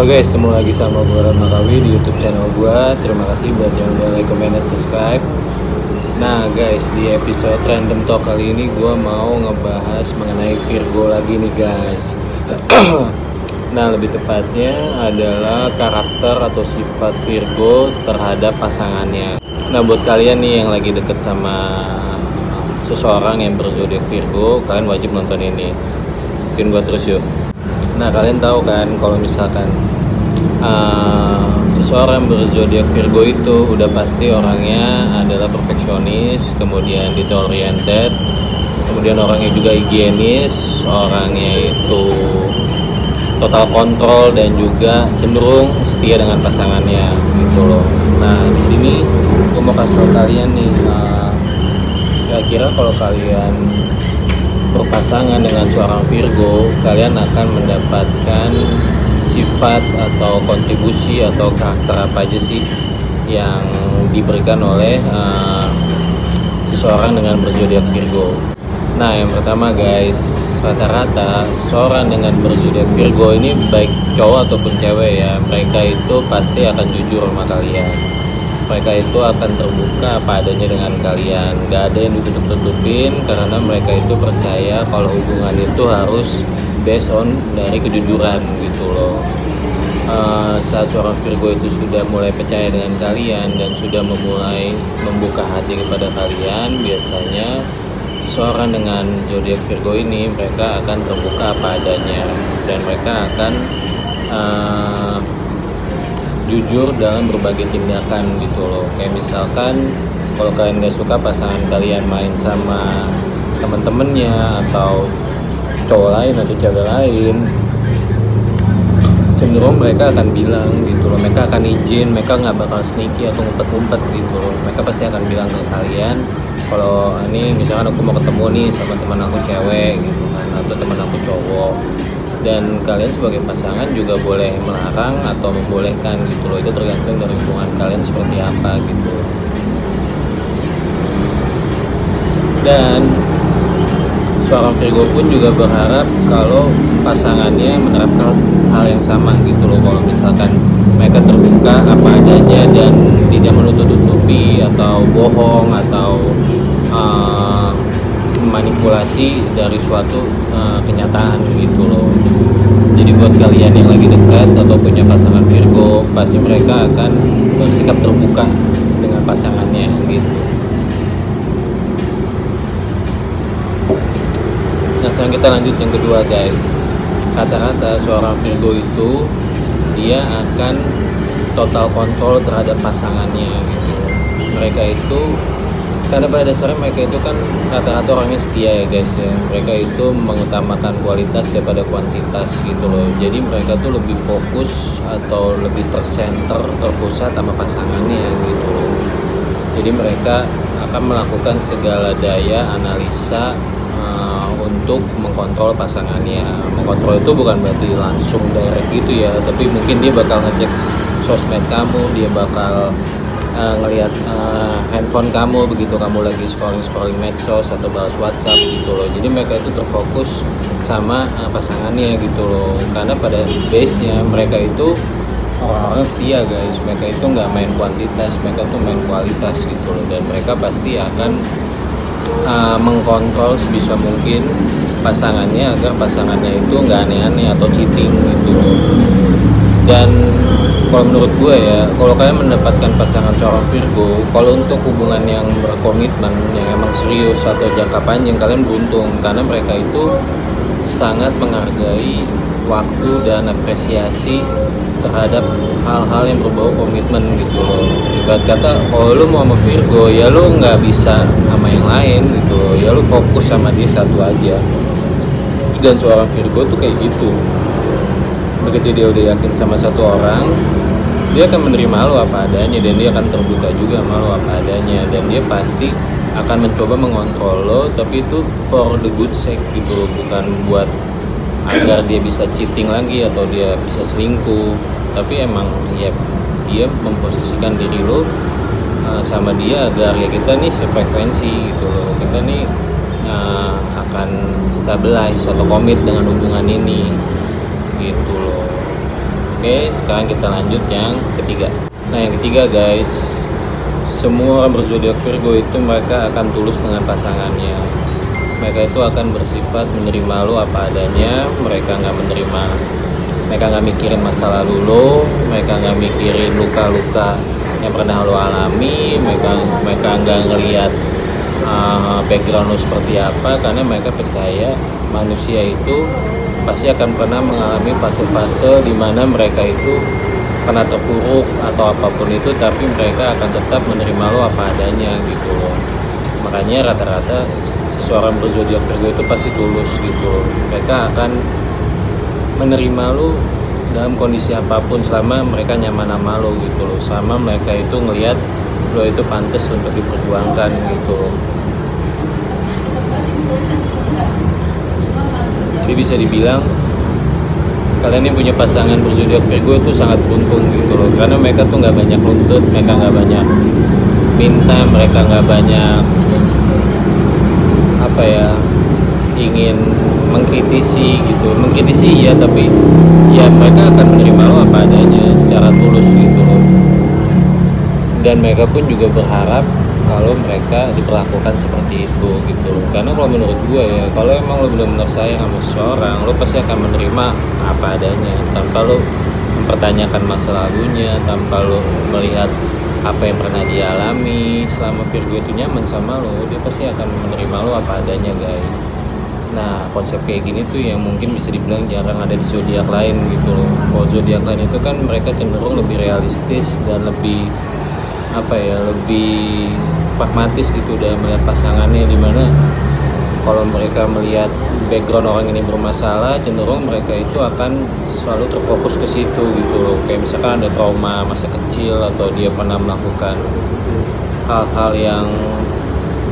Halo guys, ketemu lagi sama gue Ramakawi di YouTube channel gue. Terima kasih buat yang udah like, comment, dan subscribe. Nah guys, di episode Random Talk kali ini gue mau ngebahas mengenai Virgo lagi nih guys. Nah, lebih tepatnya adalah karakter atau sifat Virgo terhadap pasangannya. Nah, buat kalian nih yang lagi deket sama seseorang yang berzodiak Virgo, kalian wajib nonton ini. Mungkin gue terus yuk. Nah, kalian tahu kan kalau misalkan seseorang berzodiak Virgo itu udah pasti orangnya adalah perfeksionis, kemudian detail oriented, kemudian orangnya juga higienis, orangnya itu total kontrol dan juga cenderung setia dengan pasangannya gitu loh. Nah, di sini gue mau kasih tau kalian nih, kira-kira kalau kalian berpasangan dengan seorang Virgo, kalian akan mendapatkan sifat atau kontribusi atau karakter apa aja sih yang diberikan oleh seseorang dengan berzodiak Virgo. Nah, yang pertama guys, rata-rata seseorang dengan berzodiak Virgo ini baik cowok ataupun cewek ya, mereka itu pasti akan jujur sama kalian. Mereka itu akan terbuka apa adanya dengan kalian, gak ada yang ditutup-tutupin, karena mereka itu percaya kalau hubungan itu harus based on dari kejujuran gitu loh. Saat seorang Virgo itu sudah mulai percaya dengan kalian dan sudah memulai membuka hati kepada kalian, biasanya seseorang dengan zodiak Virgo ini mereka akan terbuka apa adanya dan mereka akan jujur dalam berbagai tindakan gitu loh. Kayak misalkan kalau kalian gak suka pasangan kalian main sama temen-temennya atau cowok lain atau cewek lain, cenderung mereka akan bilang gitu loh. Mereka akan izin, mereka gak bakal sneaky atau ngumpet-ngumpet gitu loh. Mereka pasti akan bilang ke kalian kalau ini misalkan aku mau ketemu nih sama teman aku cewek gitu kan, atau teman aku cowok, dan kalian sebagai pasangan juga boleh melarang atau membolehkan gitu loh. Itu tergantung dari hubungan kalian seperti apa gitu. Dan seorang Virgo pun juga berharap kalau pasangannya menerapkan hal yang sama gitu loh. Kalau misalkan mereka terbuka apa adanya dan tidak menutup-tutupi atau bohong atau memanipulasi dari suatu kenyataan gitu loh. Jadi buat kalian yang lagi dekat atau punya pasangan Virgo, pasti mereka akan bersikap terbuka dengan pasangannya gitu. Nah, sekarang kita lanjut yang kedua guys. Rata-rata seorang Virgo itu dia akan total kontrol terhadap pasangannya gitu. Mereka itu, karena pada dasarnya mereka itu kan rata-rata orangnya setia ya guys ya. Mereka itu mengutamakan kualitas daripada kuantitas gitu loh. Jadi mereka tuh lebih fokus atau lebih terpusat sama pasangannya gitu loh. Jadi mereka akan melakukan segala daya analisa untuk mengkontrol pasangannya. Mengkontrol itu bukan berarti langsung direct gitu ya, tapi mungkin dia bakal ngecek sosmed kamu, dia bakal ngelihat handphone kamu begitu kamu lagi scrolling medsos atau balas WhatsApp gitu loh. Jadi mereka itu terfokus sama pasangannya gitu loh, karena pada base-nya mereka itu orang-orang setia guys. Mereka itu nggak main kuantitas, mereka tuh main kualitas gitu loh. Dan mereka pasti akan mengkontrol sebisa mungkin pasangannya agar pasangannya itu nggak aneh-aneh atau cheating gitu loh. Dan kalau menurut gue ya, kalau kalian mendapatkan pasangan seorang Virgo, kalau untuk hubungan yang berkomitmen, yang emang serius atau jangka panjang, kalian beruntung, karena mereka itu sangat menghargai waktu dan apresiasi terhadap hal-hal yang berbau komitmen gitu loh. Ibarat kata, kalau lu mau sama Virgo, ya lu nggak bisa sama yang lain gitu loh. Ya lu fokus sama dia satu aja. Dan seorang Virgo tuh kayak gitu. Begitu dia udah yakin sama satu orang, dia akan menerima lo apa adanya dan dia akan terbuka juga sama lo apa adanya, dan dia pasti akan mencoba mengontrol lo, tapi itu for the good sake gitu loh, bukan buat agar dia bisa cheating lagi atau dia bisa selingkuh, tapi emang ya dia memposisikan diri lo sama dia agar ya kita nih sefrekuensi gitu loh, kita nih akan stabilize atau komit dengan hubungan ini gitu loh. Oke, sekarang kita lanjut yang ketiga. Nah, yang ketiga guys, semua orang berzodiak Virgo itu mereka akan tulus dengan pasangannya. Mereka itu akan bersifat menerima lo apa adanya. Mereka nggak mikirin masa lalu lo, mereka nggak mikirin luka-luka yang pernah lo alami, mereka nggak ngelihat background lo seperti apa, karena mereka percaya manusia itu pasti akan pernah mengalami fase-fase di mana mereka itu pernah terpuruk atau apapun itu, tapi mereka akan tetap menerima lo apa adanya gitu loh. Makanya rata-rata seseorang berzodiak Virgo itu pasti tulus gitu loh. Mereka akan menerima lo dalam kondisi apapun selama mereka nyaman sama lo gitu loh, sama mereka itu ngelihat lo itu pantas untuk diperjuangkan gitu loh. Jadi bisa dibilang kalian yang punya pasangan berzodiak Virgo itu sangat beruntung gitu loh, karena mereka tuh nggak banyak nuntut, mereka nggak banyak minta, mereka nggak banyak ingin mengkritisi ya, tapi ya mereka akan menerima lo apa adanya secara tulus gitu loh. Dan mereka pun juga berharap kalau mereka diperlakukan seperti itu gitu loh. Karena kalau menurut gue ya, kalau emang lo benar-benar sayang sama seseorang, lo pasti akan menerima apa adanya tanpa lo mempertanyakan masa lalunya, tanpa lo melihat apa yang pernah dia alami. Selama Virgo itu nyaman sama lo, dia pasti akan menerima lo apa adanya guys. Nah, konsep kayak gini tuh yang mungkin bisa dibilang jarang ada di zodiak lain gitu loh. Kalau zodiak lain itu kan mereka cenderung lebih realistis dan lebih lebih pragmatis gitu dalam melihat pasangannya, dimana kalau mereka melihat background orang ini bermasalah, cenderung mereka itu akan selalu terfokus ke situ gitu loh. Kayak misalkan ada trauma masa kecil, atau dia pernah melakukan hal-hal yang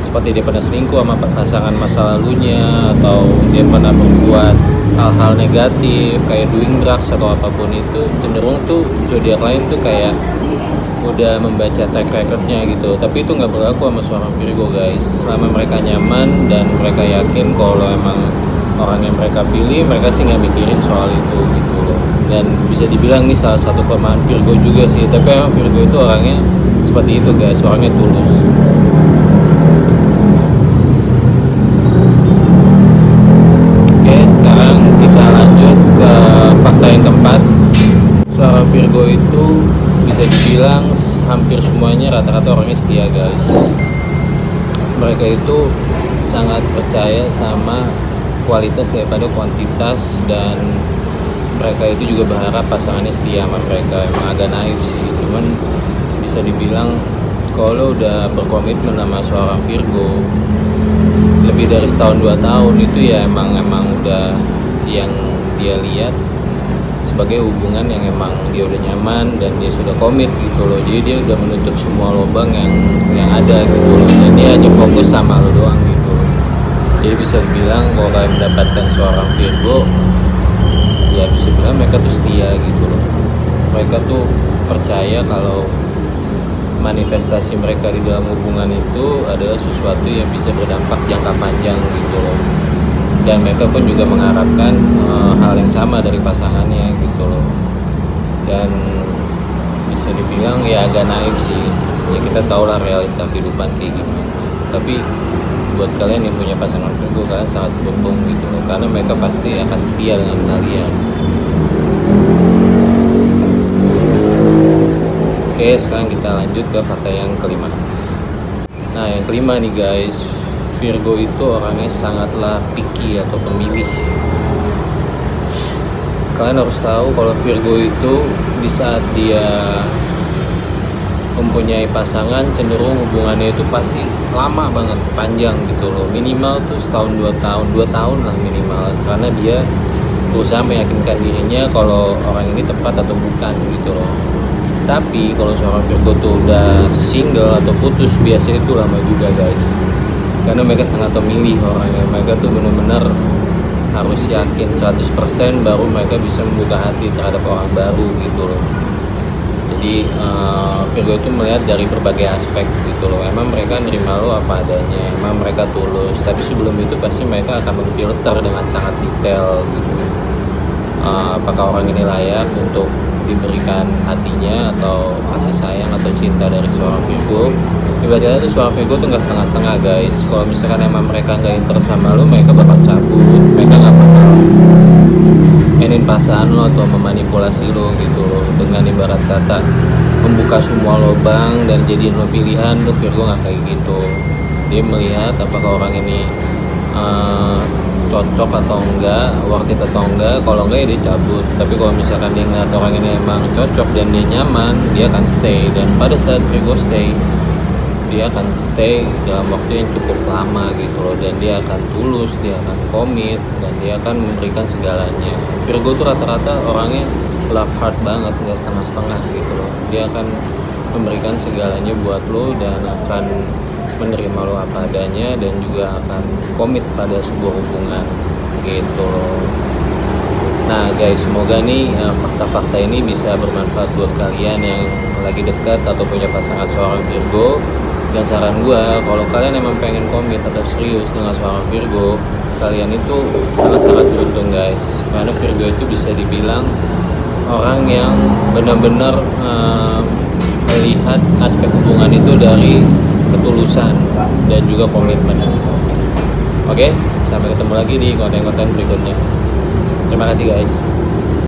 seperti dia pernah selingkuh sama pasangan masa lalunya, atau dia pernah berbuat hal-hal negatif kayak doing drugs atau apapun itu. Cenderung tuh zodiak lain tuh kayak udah membaca track recordnya gitu, tapi itu nggak berlaku sama seorang Virgo guys. Selama mereka nyaman dan mereka yakin kalau emang orang yang mereka pilih, mereka sih nggak mikirin soal itu gitu loh. Dan bisa dibilang ini salah satu kelemahan Virgo juga sih, tapi emang Virgo itu orangnya seperti itu guys, orangnya tulus. Oke, sekarang kita lanjut ke fakta yang keempat. Seorang Virgo itu bisa dibilang hampir semuanya rata-rata orangnya setia guys. Mereka itu sangat percaya sama kualitas daripada kuantitas, dan mereka itu juga berharap pasangannya setia sama mereka. Emang agak naif sih, cuman bisa dibilang kalau udah berkomitmen sama seorang Virgo lebih dari setahun 2 tahun itu ya emang udah yang dia lihat sebagai hubungan yang emang dia udah nyaman dan dia sudah komit gitu loh. Jadi dia udah menutup semua lubang yang ada gitu loh, dan dia hanya fokus sama lo doang gitu loh. Jadi bisa dibilang kalau kalian mendapatkan seorang Virgo, ya bisa bilang mereka tuh setia gitu loh. Mereka tuh percaya kalau manifestasi mereka di dalam hubungan itu adalah sesuatu yang bisa berdampak jangka panjang gitu loh. Dan mereka pun juga mengharapkan hal yang sama dari pasangannya gitu loh. Dan bisa dibilang ya agak naif sih, ya kita tahu lah realita kehidupan kayak gimana. Tapi buat kalian yang punya pasangan Virgo, kalian sangat beruntung gitu loh, karena mereka pasti akan setia dengan kalian. Oke, sekarang kita lanjut ke fakta yang kelima. Nah, yang kelima nih guys, Virgo itu orangnya sangatlah picky atau pemilih. Kalian harus tahu kalau Virgo itu di saat dia mempunyai pasangan, cenderung hubungannya itu pasti lama banget, panjang gitu loh. Minimal tuh setahun 2 tahun, 2 tahun lah minimal, karena dia berusaha meyakinkan dirinya kalau orang ini tepat atau bukan gitu loh. Tapi kalau seorang Virgo tuh udah single atau putus, biasanya itu lama juga guys, karena mereka sangat memilih orangnya. Mereka tuh benar-benar harus yakin 100% baru mereka bisa membuka hati terhadap orang baru gitu loh. Jadi Virgo itu melihat dari berbagai aspek gitu loh. Emang mereka nerima lo apa adanya, emang mereka tulus, tapi sebelum itu pasti mereka akan memfilter dengan sangat detail gitu. Apakah orang ini layak untuk diberikan hatinya atau kasih sayang atau cinta dari seorang Virgo. Ibaratnya tuh seorang Virgo tuh nggak setengah-setengah guys. Kalau misalkan emang mereka nggak interest sama lu, mereka bakal cabut, mereka nggak bakal mainin perasaan lo atau memanipulasi lo gitu loh, dengan ibarat kata membuka semua lubang dan jadiin lo pilihan. Tuh Virgo nggak kayak gitu. Dia melihat apakah orang ini cocok atau enggak, worth it atau enggak. Kalau enggak ya dia cabut. Tapi kalau misalkan dia ngeliat orang ini emang cocok dan dia nyaman, dia akan stay. Dan pada saat Virgo stay, dia akan stay dalam waktu yang cukup lama gitu loh, dan dia akan tulus, dia akan komit, dan dia akan memberikan segalanya. Virgo tuh rata-rata orangnya love hard banget, nggak setengah-setengah gitu loh. Dia akan memberikan segalanya buat lo dan akan menerima lo apa adanya, dan juga akan komit pada sebuah hubungan gitu loh. Nah guys, semoga nih fakta-fakta ini bisa bermanfaat buat kalian yang lagi dekat atau punya pasangan seorang Virgo. Dan saran gua, kalau kalian emang pengen komit atau serius dengan seorang Virgo, kalian itu sangat-sangat beruntung guys, karena Virgo itu bisa dibilang orang yang benar-benar melihat aspek hubungan itu dari ketulusan dan juga komitmen. Oke, sampai ketemu lagi di konten-konten berikutnya. Terima kasih guys.